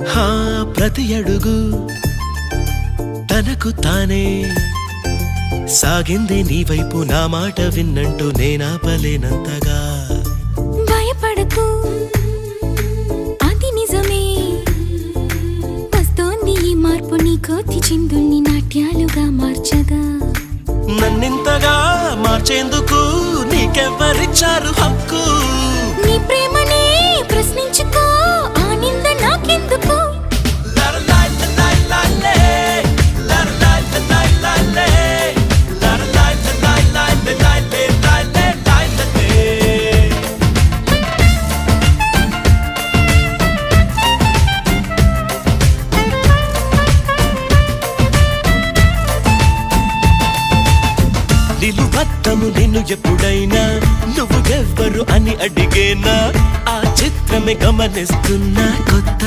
హా ప్రతి అడుగు తనకు తానే సాగింది నీ వైపు నా మాట విన్నంటూ నేనాపలేనంతగా భయపడకు అది నిజమే వస్తోంది ఈ మార్పు నీ కోతి చిందుల్ని నాట్యాలుగా మార్చగా నన్నింతగా మార్చేందుకు నీకెవ్వరిచ్చారు హక్కు నీ ప్రేమనే ప్రశ్నించుకో ఆ నింద నాకెందుకు నిలువద్దము నిన్ను ఎప్పుడైనా నువ్వు ఎవ్వరు అని అడిగేనా ఆ చిత్రమే గమనిస్తున్నా కొత్త